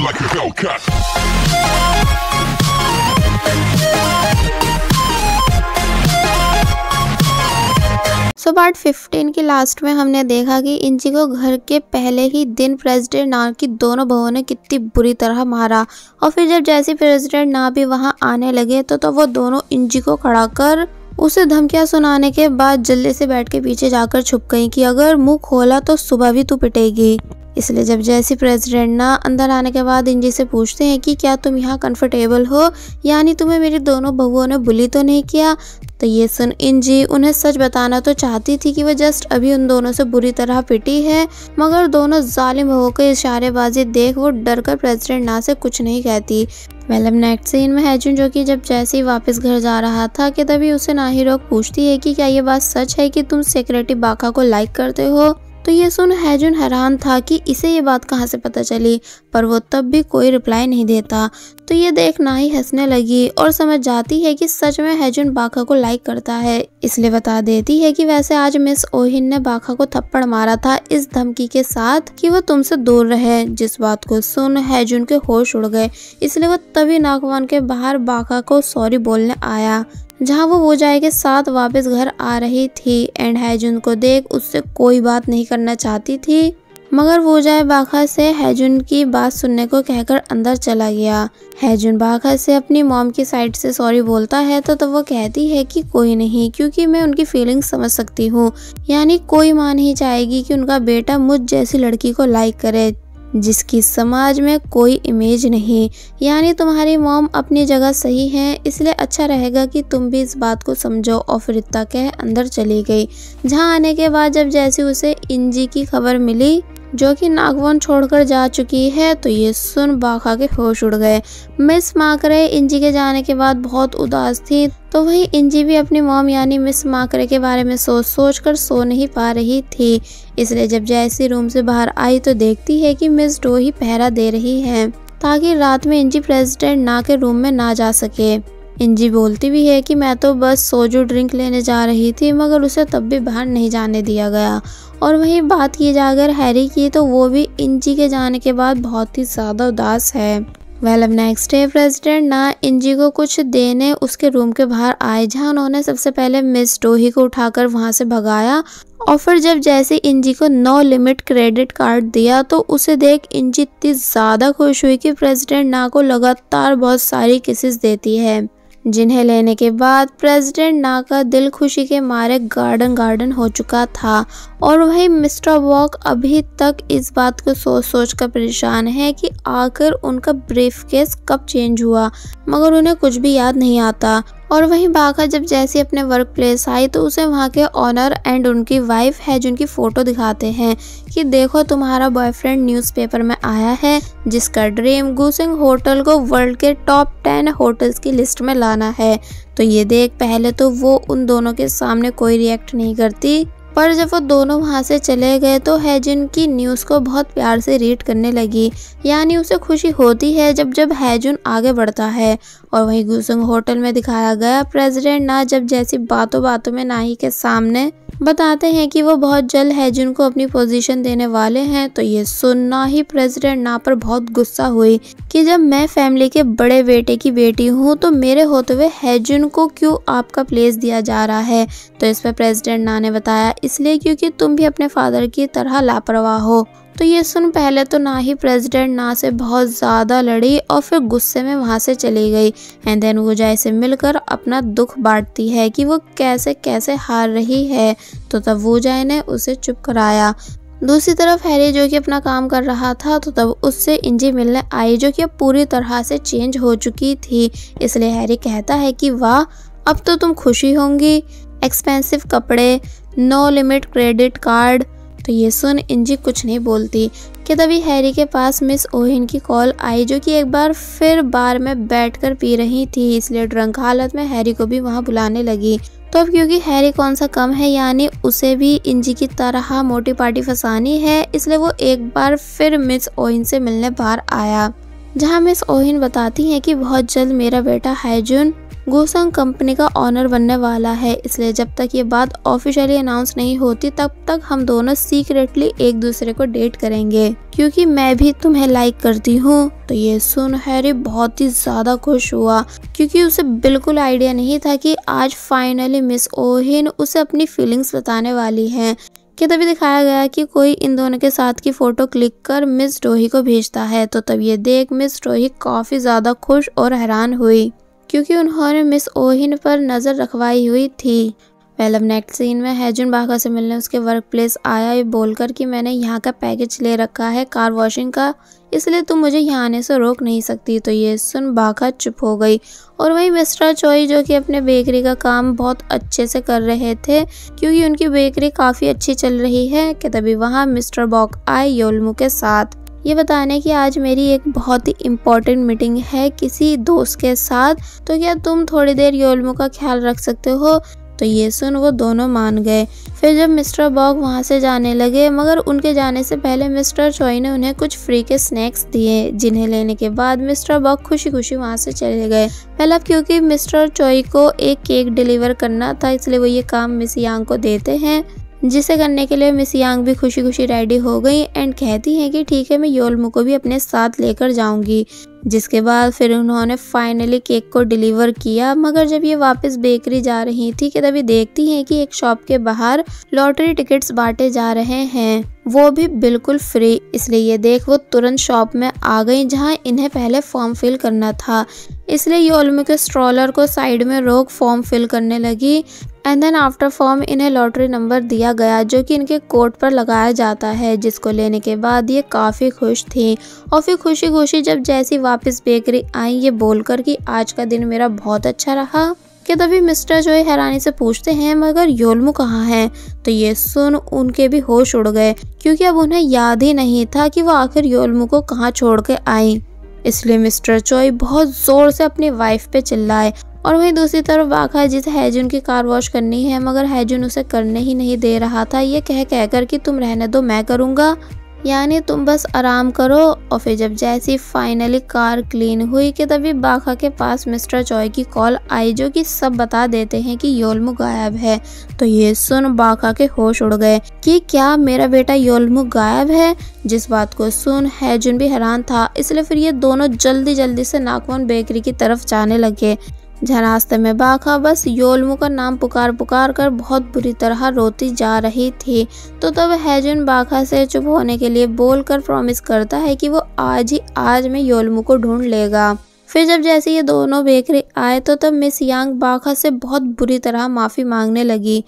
like a Hellcat. Part 15 की last में हमने देखा कि इंजी को घर के पहले ही दिन प्रेसिडेंट ना की दोनों बहुओं ने कितनी बुरी तरह मारा। और फिर जब जैसे प्रेसिडेंट ना भी वहां आने लगे तो वो दोनों इंजी को खड़ा कर उसे धमकियां सुनाने के बाद जल्दी से बैठ के पीछे जाकर छुप गई कि अगर मुंह खोला तो सुबह भी तू पिटेगी। इसलिए जब जैसी प्रेसिडेंट ना अंदर आने के बाद इंजी से पूछते हैं कि क्या तुम यहाँ कंफर्टेबल हो, यानी तुम्हें मेरी दोनों बहुओं ने बुली तो नहीं किया। तो ये सुन इंजी उन्हें सच बताना तो चाहती थी कि वह जस्ट अभी उन दोनों से बुरी तरह पिटी है, मगर दोनों जालिम बहुओं के इशारेबाजी देख वो डर कर प्रेसिडेंट ना से कुछ नहीं कहती। अब नेक्स्ट सीन में हैजुन जो कि जब जैसे ही वापस घर जा रहा था कि तभी उसे नाहिरोक पूछती है कि क्या ये बात सच है कि तुम सेक्रेटरी बाका को लाइक करते हो। तो ये सुन हैजुन हैरान था कि इसे ये बात कहाँ से पता चली, पर वो तब भी कोई रिप्लाई नहीं देता। तो ये देख नाही हंसने लगी और समझ जाती है कि सच में हैजुन बाका को लाइक करता है, इसलिए बता देती है कि वैसे आज मिस ओहिन ने बाका को थप्पड़ मारा था इस धमकी के साथ कि वो तुमसे दूर रहे। जिस बात को सुन हैजुन के होश उड़ गए, इसलिए वो तभी नागवान के बाहर बाका को सॉरी बोलने आया, जहाँ वो वोजाई के साथ वापस घर आ रही थी। एंड हैजुन को देख उससे कोई बात नहीं करना चाहती थी, मगर वोजाई बाका से हैजुन की बात सुनने को कहकर अंदर चला गया। हैजुन बाका से अपनी मॉम की साइड से सॉरी बोलता है तो वो कहती है कि कोई नहीं, क्योंकि मैं उनकी फीलिंग्स समझ सकती हूँ, यानी कोई मां नहीं चाहेगी कि उनका बेटा मुझ जैसी लड़की को लाइक करे जिसकी समाज में कोई इमेज नहीं। यानी तुम्हारी मॉम अपनी जगह सही है, इसलिए अच्छा रहेगा कि तुम भी इस बात को समझो। और फिर इत्ता कह अंदर चली गई, जहाँ आने के बाद जब जैसे उसे इंजी की खबर मिली जो कि नागवान छोड़कर जा चुकी है, तो ये सुन बाका के होश उड़ गए। मिस माकरे इंजी के जाने के बाद बहुत उदास थी, तो वहीं इंजी भी अपनी मॉम यानी मिस माकरे के बारे में सोच कर सो नहीं पा रही थी। इसलिए जब जैसी रूम से बाहर आई तो देखती है कि मिस डो ही पहरा दे रही है ताकि रात में इंजी प्रेसिडेंट ना के रूम में ना जा सके। इंजी बोलती भी है कि मैं तो बस सोजू ड्रिंक लेने जा रही थी, मगर उसे तब भी बाहर नहीं जाने दिया गया। और वहीं बात की जाकर हैरी की, तो वो भी इंजी के जाने के बाद बहुत ही ज्यादा उदास है। अब नेक्स्ट डे प्रेसिडेंट ना इंजी को कुछ देने उसके रूम के बाहर आए, जहाँ उन्होंने सबसे पहले मिस डोही को उठाकर वहां से भगाया। और फिर जब जैसे इंजी को नो लिमिट क्रेडिट कार्ड दिया तो उसे देख इंजी इतनी ज्यादा खुश हुई कि प्रेसिडेंट ना को लगातार बहुत सारी किसेस देती है, जिन्हें लेने के बाद प्रेसिडेंट ना का दिल खुशी के मारे गार्डन हो चुका था। और वही मिस्टर वॉक अभी तक इस बात को सोच कर परेशान है कि आखिर उनका ब्रीफकेस कब चेंज हुआ, मगर उन्हें कुछ भी याद नहीं आता। और वहीं बाका जब जैसे अपने वर्क प्लेस आई तो उसे वहाँ के ऑनर एंड उनकी वाइफ है जिनकी फोटो दिखाते हैं कि देखो तुम्हारा बॉयफ्रेंड न्यूज़पेपर में आया है, जिसका ड्रीम गुसिंग होटल को वर्ल्ड के टॉप 10 होटल्स की लिस्ट में लाना है। तो ये देख पहले तो वो उन दोनों के सामने कोई रिएक्ट नहीं करती, पर जब वो दोनों वहाँ से चले गए तो हैजुन की न्यूज़ को बहुत प्यार से रीड करने लगी, यानी उसे खुशी होती है जब हैजुन आगे बढ़ता है। और वहीं गुसुंग होटल में दिखाया गया प्रेसिडेंट ना जब जैसी बातों में नाही के सामने बताते हैं कि वो बहुत जल्द हैजुन को अपनी पोजीशन देने वाले हैं। तो ये सुनना ही प्रेसिडेंट ना पर बहुत गुस्सा हुई कि जब मैं फैमिली के बड़े बेटे की बेटी हूँ तो मेरे होते हुए हैजुन को क्यों आपका प्लेस दिया जा रहा है। तो इस पर प्रेसिडेंट ना ने बताया इसलिए क्योंकि तुम भी अपने फादर की तरह लापरवाह हो। तो ये सुन पहले तो ना ही प्रेसिडेंट ना से बहुत ज़्यादा लड़ी और फिर गुस्से में वहाँ से चली गई। एंड देन वो जाय से मिलकर अपना दुख बांटती है कि वो कैसे हार रही है। तो तब वो जाय ने उसे चुप कराया। दूसरी तरफ हैरी जो कि अपना काम कर रहा था तो तब उससे इंजी मिलने आई जो कि अब पूरी तरह से चेंज हो चुकी थी। इसलिए हैरी कहता है कि वाह अब तो तुम खुशी होंगी, एक्सपेंसिव कपड़े, नो लिमिट क्रेडिट कार्ड। तो ये सुन इंजी कुछ नहीं बोलती कि तभी हैरी के पास मिस ओहिन की कॉल आई जो कि एक बार फिर बार में बैठकर पी रही थी, इसलिए ड्रंक हालत में हैरी को भी वहां बुलाने लगी। तो अब क्योंकि हैरी कौन सा कम है, यानी उसे भी इंजी की तरह मोटी पार्टी फंसानी है, इसलिए वो एक बार फिर मिस ओहिन से मिलने बाहर आया, जहां मिस ओहिन बताती हैं कि बहुत जल्द मेरा बेटा हैजुन गुसंग कंपनी का ऑनर बनने वाला है, इसलिए जब तक ये बात ऑफिशियली अनाउंस नहीं होती तब तक हम दोनों सीक्रेटली एक दूसरे को डेट करेंगे, क्योंकि मैं भी तुम्हें लाइक करती हूँ। तो ये सुन हैरी बहुत ही ज्यादा खुश हुआ, क्योंकि उसे बिल्कुल आइडिया नहीं था कि आज फाइनली मिस ओहिन उसे अपनी फीलिंग्स बताने वाली है। कि तभी दिखाया गया कि कोई इन दोनों के साथ की फोटो क्लिक कर मिस डोही को भेजता है। तो तब ये देख मिस डोही काफी ज्यादा खुश और हैरान हुई, क्योंकि उन्होंने मिस ओहिन पर नजर रखवाई हुई थी। अब नेक्स्ट सीन में हैजुन बाका से मिलने उसके वर्क प्लेस आया, ये बोलकर कि मैंने यहाँ का पैकेज ले रखा है कार वॉशिंग का, इसलिए तुम मुझे यहाँ आने से रोक नहीं सकती। तो ये सुन बाका चुप हो गई। और वहीं मिस्टर चोई जो कि अपने बेकरी का काम बहुत अच्छे से कर रहे थे, क्योंकि उनकी बेकरी काफ़ी अच्छी चल रही है, कि तभी वहाँ मिस्टर बॉक आए योलमू के साथ, ये बताने कि आज मेरी एक बहुत ही इम्पोर्टेंट मीटिंग है किसी दोस्त के साथ, तो क्या तुम थोड़ी देर योलमू का ख्याल रख सकते हो। तो ये सुन वो दोनों मान गए। फिर जब मिस्टर बॉक वहाँ से जाने लगे, मगर उनके जाने से पहले मिस्टर चोई ने उन्हें कुछ फ्री के स्नैक्स दिए, जिन्हें लेने के बाद मिस्टर बॉक खुशी खुशी वहाँ से चले गए। अब क्योंकि मिस्टर चोई को एक केक डिलीवर करना था, इसलिए वो ये काम मिस यांग को देते हैं, जिसे करने के लिए मिस यांग भी खुशी खुशी रेडी हो गई एंड कहती हैं कि ठीक है मैं योलमू को भी अपने साथ लेकर जाऊंगी। जिसके बाद फिर उन्होंने फाइनली केक को डिलीवर किया। मगर जब ये वापस बेकरी जा रही थी कि तभी देखती हैं कि एक शॉप के बाहर लॉटरी टिकट्स बांटे जा रहे हैं, वो भी बिल्कुल फ्री। इसलिए ये देख वो तुरंत शॉप में आ गई जहां इन्हें पहले फॉर्म फिल करना था, इसलिए योलमू के स्ट्रॉलर को साइड में रोक फॉर्म फिल करने लगी। एंड देन आफ्टर फॉर्म इन्हें लॉटरी नंबर दिया गया, जो कि इनके कोट पर लगाया जाता है, जिसको लेने के बाद ये काफ़ी खुश थी। और फिर खुशी खुशी जब जैसी वापस बेकरी आई, ये बोलकर कि आज का दिन मेरा बहुत अच्छा रहा, कि तभी मिस्टर चोई हैरानी से पूछते हैं मगर योलमू कहाँ है। तो ये सुन उनके भी होश उड़ गए, क्योंकि अब उन्हें याद ही नहीं था कि वो आखिर योलमू को कहाँ छोड़ के आई। इसलिए मिस्टर चोई बहुत जोर से अपनी वाइफ पे चिल्लाए। और वहीं दूसरी तरफ बाका जिसे हैजुन की कार वॉश करनी है, मगर हैजुन उसे करने ही नहीं दे रहा था, ये कहकर कि तुम रहने दो मैं करूँगा, यानी तुम बस आराम करो। और फिर जब जैसी फाइनली कार क्लीन हुई कि तभी बाका के पास मिस्टर चोई की कॉल आई, जो कि सब बता देते हैं कि योलमू गायब है। तो ये सुन बाका के होश उड़ गए कि क्या मेरा बेटा योलमू गायब है। जिस बात को सुन हैजुन भी हैरान था, इसलिए फिर ये दोनों जल्दी जल्दी से नाकवन बेकरी की तरफ जाने लगे, जहाँ रास्ते में बाका बस योलमू का नाम पुकार पुकार कर बहुत बुरी तरह रोती जा रही थी। तो तब हैजुन बाका से चुप होने के लिए बोलकर प्रॉमिस करता है कि वो आज में योलमू को ढूंढ लेगा। फिर जब जैसे ये दोनों बेकरी आए तो तब मिस यांग बाका से बहुत बुरी तरह माफ़ी मांगने लगी।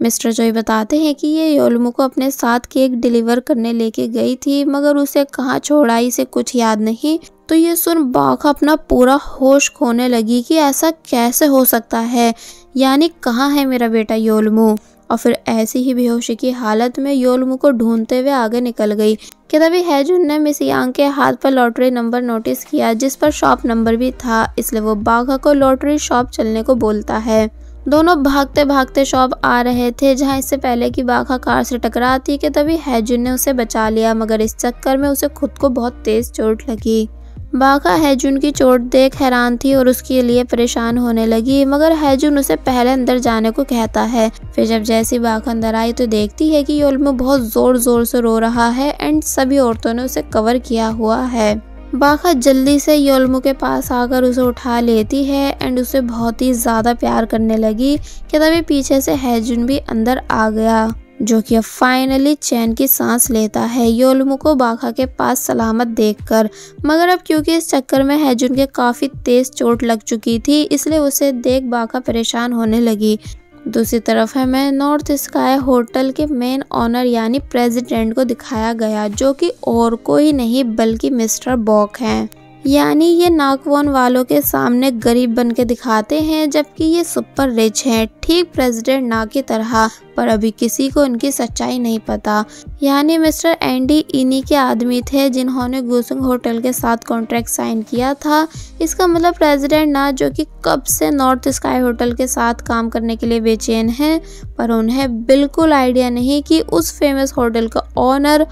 मिस्टर चोई बताते हैं कि ये योलमू को अपने साथ केक डिलीवर करने लेके गई थी, मगर उसे कहाँ छोड़ा इसे कुछ याद नहीं। तो ये सुन बाका अपना पूरा होश खोने लगी कि ऐसा कैसे हो सकता है, यानी कहाँ है मेरा बेटा योलमू। और फिर ऐसी ही बेहोशी की हालत में योलमू को ढूंढते हुए आगे निकल गई कि तभी हैजुन ने मिस यांग के हाथ पर लॉटरी नंबर नोटिस किया, जिस पर शॉप नंबर भी था, इसलिए वो बाका को लॉटरी शॉप चलने को बोलता है। दोनों भागते भागते शॉप आ रहे थे, जहां इससे पहले कि बाका कार से टकराती कि तभी हैजुन ने उसे बचा लिया, मगर इस चक्कर में उसे खुद को बहुत तेज चोट लगी। बाका हैजुन की चोट देख हैरान थी और उसके लिए परेशान होने लगी, मगर हैजुन उसे पहले अंदर जाने को कहता है। फिर जब जैसी बाका अंदर आई तो देखती है कि योलमू बहुत जोर जोर से रो रहा है एंड सभी औरतों ने उसे कवर किया हुआ है। बाका जल्दी से योलमू के पास आकर उसे उठा लेती है एंड उसे बहुत ही ज़्यादा प्यार करने लगी कि तभी पीछे से हैजुन भी अंदर आ गया, जो कि अब फाइनली चैन की सांस लेता है योलमू को बाका के पास सलामत देखकर। मगर अब क्योंकि इस चक्कर में हैजुन के काफ़ी तेज चोट लग चुकी थी, इसलिए उसे देख बाका परेशान होने लगी। दूसरी तरफ हमें नॉर्थ स्काई होटल के मेन ऑनर यानी प्रेसिडेंट को दिखाया गया, जो कि और कोई नहीं बल्कि मिस्टर बॉक हैं। यानी ये नाकवन वालों के सामने गरीब बन के दिखाते हैं, जबकि ये सुपर रिच हैं, ठीक प्रेसिडेंट ना की तरह। पर अभी किसी को इनकी सच्चाई नहीं पता। यानी मिस्टर एंडी इन्हीं के आदमी थे जिन्होंने गुसंग होटल के साथ कॉन्ट्रैक्ट साइन किया था। इसका मतलब प्रेसिडेंट ना, जो कि कब से नॉर्थ स्काई होटल के साथ काम करने के लिए बेचैन हैं, पर उन्हें बिल्कुल आइडिया नहीं कि उस फेमस होटल का ऑनर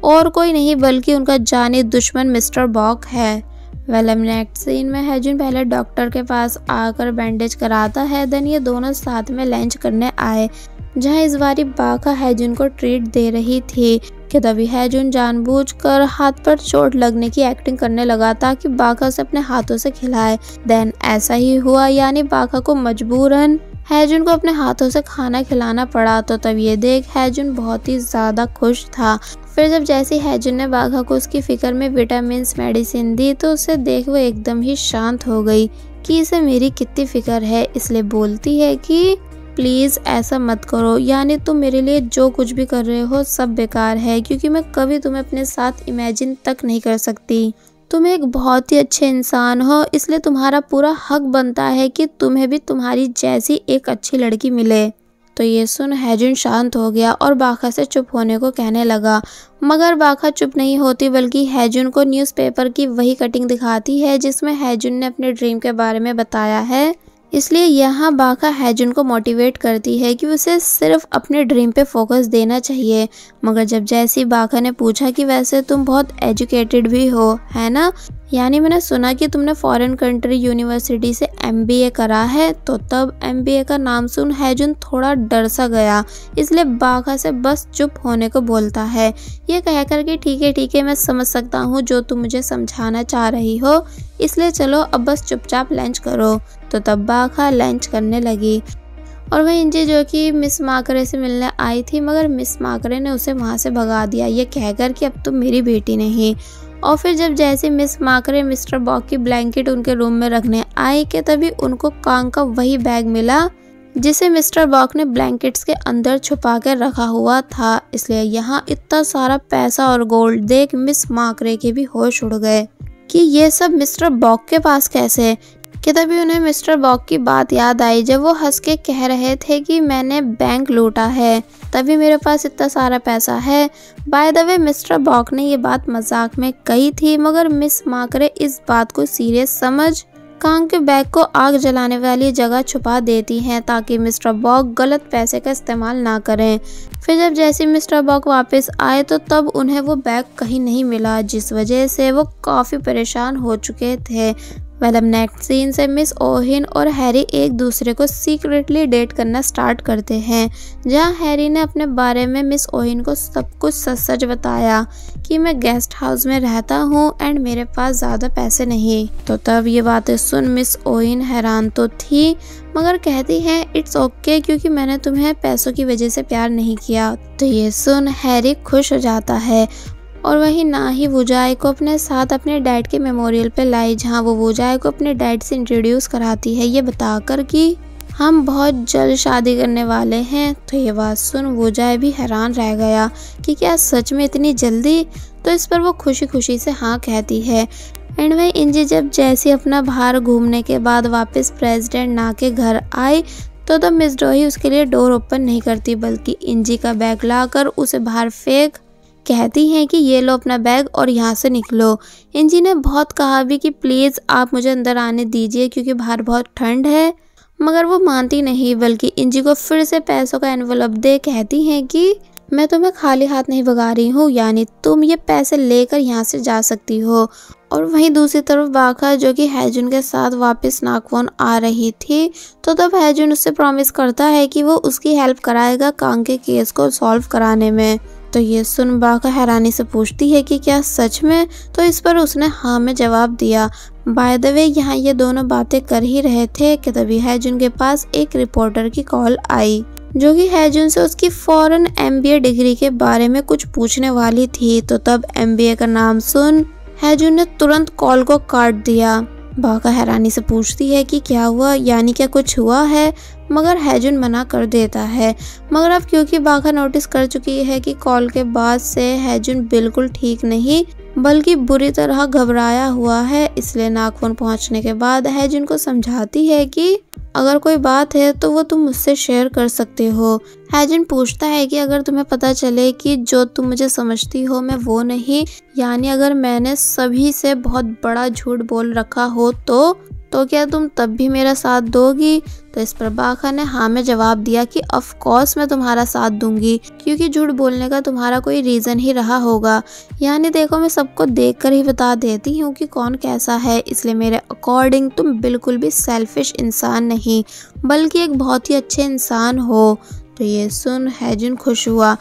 और कोई नहीं बल्कि उनका जानी दुश्मन मिस्टर बॉक है। वेल अब नेक्स्ट सीन में हैजुन पहले डॉक्टर के पास आकर बैंडेज कराता है। देन ये दोनों साथ में लंच करने आए, जहां इस बारी बाका हैजुन को ट्रीट दे रही थी कि तभी हैजुन जानबूझकर हाथ पर चोट लगने की एक्टिंग करने लगा ताकि बाका से अपने हाथों से खिलाए। देन ऐसा ही हुआ, यानी बाका को मजबूरन हैजुन को अपने हाथों से खाना खिलाना पड़ा। तो तब ये देख हैजुन बहुत ही ज़्यादा खुश था। फिर जब जैसे हैजुन ने बाघा को उसकी फिक्र में विटामिन मेडिसिन दी तो उसे देख वो एकदम ही शांत हो गई कि इसे मेरी कितनी फिक्र है। इसलिए बोलती है कि प्लीज़ ऐसा मत करो, यानी तुम मेरे लिए जो कुछ भी कर रहे हो सब बेकार है, क्योंकि मैं कभी तुम्हें अपने साथ इमेजिन तक नहीं कर सकती। तुम एक बहुत ही अच्छे इंसान हो, इसलिए तुम्हारा पूरा हक बनता है कि तुम्हें भी तुम्हारी जैसी एक अच्छी लड़की मिले। तो ये सुन हैजुन शांत हो गया और बाका से चुप होने को कहने लगा, मगर बाका चुप नहीं होती बल्कि हैजुन को न्यूज़पेपर की वही कटिंग दिखाती है जिसमें हैजुन ने अपने ड्रीम के बारे में बताया है। इसलिए यहाँ बाका हैजुन को मोटिवेट करती है कि उसे सिर्फ अपने ड्रीम पे फोकस देना चाहिए। मगर जब जैसी बाका ने पूछा कि वैसे तुम बहुत एजुकेटेड भी हो, है ना, यानी मैंने सुना कि तुमने फॉरेन कंट्री यूनिवर्सिटी से MBA करा है, तो तब MBA का नाम सुन हैजुन थोड़ा डर सा गया। इसलिए बाका से बस चुप होने को बोलता है, ये कहकर कि ठीक है मैं समझ सकता हूँ जो तुम मुझे समझाना चाह रही हो, इसलिए चलो अब बस चुपचाप लंच करो। तो तब बाका लंच करने लगी और वह इंजी जो कि मिस माकरे से मिलने आई थी, मगर मिस माकरे ने उसे वहाँ से भगा दिया ये कहकर कि अब तुम मेरी बेटी नहीं। और फिर जब जैसे मिस माकरे मिस्टर बॉक की ब्लैंकेट उनके रूम में रखने आई कि तभी उनको कांग का वही बैग मिला जिसे मिस्टर बॉक ने ब्लैंकेट्स के अंदर छुपा कर रखा हुआ था। इसलिए यहाँ इतना सारा पैसा और गोल्ड देख मिस माकरे के भी होश उड़ गए कि ये सब मिस्टर बॉक के पास कैसे। कि तभी उन्हें मिस्टर बॉक की बात याद आई जब वो हंस के कह रहे थे कि मैंने बैंक लूटा है, तभी मेरे पास इतना सारा पैसा है। बाय द वे मिस्टर बॉक ने ये बात मजाक में कही थी, मगर मिस माकरे इस बात को सीरियस समझ कांग के बैग को आग जलाने वाली जगह छुपा देती हैं ताकि मिस्टर बॉक गलत पैसे का इस्तेमाल ना करें। फिर जब जैसे मिस्टर बॉक वापस आए तो तब उन्हें वो बैग कहीं नहीं मिला, जिस वजह से वो काफ़ी परेशान हो चुके थे। अब नेक्स्ट सीन से मिस ओहिन और हैरी एक दूसरे को सीक्रेटली डेट करना स्टार्ट करते हैं, जहां हैरी ने अपने बारे में मिस ओहिन को सब कुछ सच बताया कि मैं गेस्ट हाउस में रहता हूं एंड मेरे पास ज़्यादा पैसे नहीं। तो तब ये बातें सुन मिस ओहिन हैरान तो थी, मगर कहती हैं इट्स ओके क्योंकि मैंने तुम्हें पैसों की वजह से प्यार नहीं किया। तो ये सुन हैरी खुश हो जाता है और वही ना ही वुजाई को अपने साथ अपने डैड के मेमोरियल पे लाई, जहाँ वो वुजाई को अपने डैड से इंट्रोड्यूस कराती है ये बताकर कि हम बहुत जल्द शादी करने वाले हैं। तो ये बात सुन वुजाई भी हैरान रह गया कि क्या सच में इतनी जल्दी। तो इस पर वो खुशी खुशी से हाँ कहती है। एंड वह इंजी जब जैसे अपना बाहर घूमने के बाद वापस प्रेसिडेंट ना के घर आई तो तब मिस डोही उसके लिए डोर ओपन नहीं करती बल्कि इंजी का बैग लाकर उसे बाहर फेंक कहती हैं कि ये लो अपना बैग और यहाँ से निकलो। इंजी ने बहुत कहा भी कि प्लीज़ आप मुझे अंदर आने दीजिए क्योंकि बाहर बहुत ठंड है, मगर वो मानती नहीं बल्कि इंजी को फिर से पैसों का एनवलप दे कहती हैं कि मैं तुम्हें खाली हाथ नहीं भगा रही हूँ, यानी तुम ये पैसे लेकर यहाँ से जा सकती हो। और वहीं दूसरी तरफ बाका जो कि हैजुन के साथ वापस नागवन आ रही थी, तो तब हैजुन उससे प्रॉमिस करता है कि वो उसकी हेल्प कराएगा कांग के केस को सॉल्व कराने में। तो ये सुन बाका हैरानी से पूछती है कि क्या सच में। तो इस पर उसने हाँ में जवाब दिया। बाय द वे यहाँ ये दोनों बातें कर ही रहे थे कि तभी हैजुन के पास एक रिपोर्टर की कॉल आई जो कि हैजुन से उसकी फॉरेन MBA डिग्री के बारे में कुछ पूछने वाली थी। तो तब MBA का नाम सुन हैजुन ने तुरंत कॉल को काट दिया। बाका हैरानी से पूछती है कि क्या हुआ, यानी क्या कुछ हुआ है, मगर हैजुन मना कर देता है। मगर अब क्योंकि बाका नोटिस कर चुकी है कि कॉल के बाद से हैजुन बिल्कुल ठीक नहीं बल्कि बुरी तरह घबराया हुआ है, इसलिए नागवन पहुंचने के बाद हैजुन को समझाती है कि अगर कोई बात है तो वो तुम मुझसे शेयर कर सकते हो। हैजुन पूछता है कि अगर तुम्हें पता चले कि जो तुम मुझे समझती हो मैं वो नहीं, यानी अगर मैंने सभी से बहुत बड़ा झूठ बोल रखा हो तो क्या तुम तब भी मेरा साथ दोगी? तो इस पर बाखा ने हाँ में जवाब दिया कि ऑफ कोर्स मैं तुम्हारा साथ दूंगी, क्योंकि झूठ बोलने का तुम्हारा कोई रीज़न ही रहा होगा। यानी देखो, मैं सबको देखकर ही बता देती हूँ कि कौन कैसा है, इसलिए मेरे अकॉर्डिंग तुम बिल्कुल भी सेल्फिश इंसान नहीं बल्कि एक बहुत ही अच्छे इंसान हो। तो ये सुन हैजुन खुश हुआ।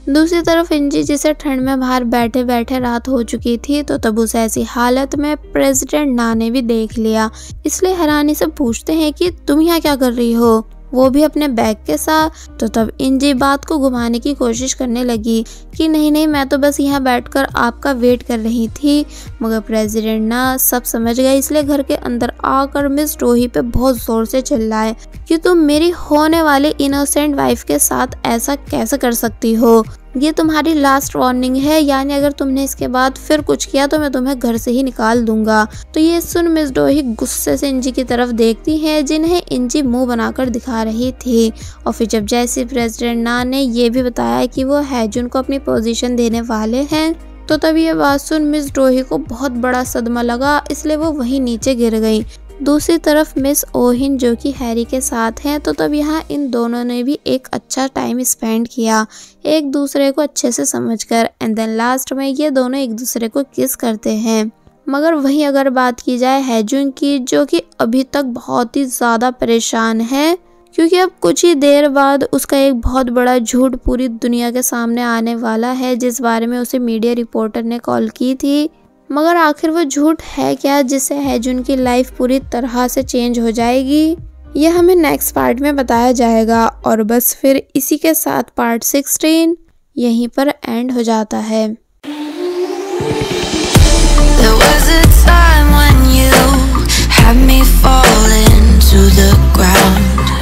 दूसरी तरफ इंजी, जिसे ठंड में बाहर बैठे बैठे रात हो चुकी थी, तो तब उसे ऐसी हालत में प्रेसिडेंट ना ने भी देख लिया, इसलिए हैरानी से पूछते हैं कि तुम यहाँ क्या कर रही हो, वो भी अपने बैग के साथ। तो तब इंजी बात को घुमाने की कोशिश करने लगी कि नहीं नहीं, मैं तो बस यहाँ बैठकर आपका वेट कर रही थी। मगर प्रेसिडेंट ना सब समझ गए, इसलिए घर के अंदर आकर मिस रोही पे बहुत जोर से चिल्लाए कि तुम मेरी होने वाली इनोसेंट वाइफ के साथ ऐसा कैसे कर सकती हो, ये तुम्हारी लास्ट वार्निंग है, यानी अगर तुमने इसके बाद फिर कुछ किया तो मैं तुम्हें घर से ही निकाल दूंगा। तो ये सुन मिस डोही गुस्से से इंजी की तरफ देखती है, जिन्हें इंजी मुंह बनाकर दिखा रही थी। और फिर जब जैसे प्रेसिडेंट ना ने ये भी बताया कि वो हैजुन को अपनी पोजीशन देने वाले हैं, तो तब ये बात सुन मिस डोही को बहुत बड़ा सदमा लगा, इसलिए वो वहीं नीचे गिर गई। दूसरी तरफ मिस ओहिन जो कि हैरी के साथ हैं, तो तब यहाँ इन दोनों ने भी एक अच्छा टाइम स्पेंड किया, एक दूसरे को अच्छे से समझकर। एंड देन लास्ट में ये दोनों एक दूसरे को किस करते हैं। मगर वहीं अगर बात की जाए हैजुन की, जो कि अभी तक बहुत ही ज़्यादा परेशान है, क्योंकि अब कुछ ही देर बाद उसका एक बहुत बड़ा झूठ पूरी दुनिया के सामने आने वाला है, जिस बारे में उसे मीडिया रिपोर्टर ने कॉल की थी। मगर आखिर वो झूठ है क्या जिससे हैजुन की लाइफ पूरी तरह से चेंज हो जाएगी, यह हमें नेक्स्ट पार्ट में बताया जाएगा। और बस फिर इसी के साथ पार्ट 16 यहीं पर एंड हो जाता है। There was a time when you had me falling to the ground.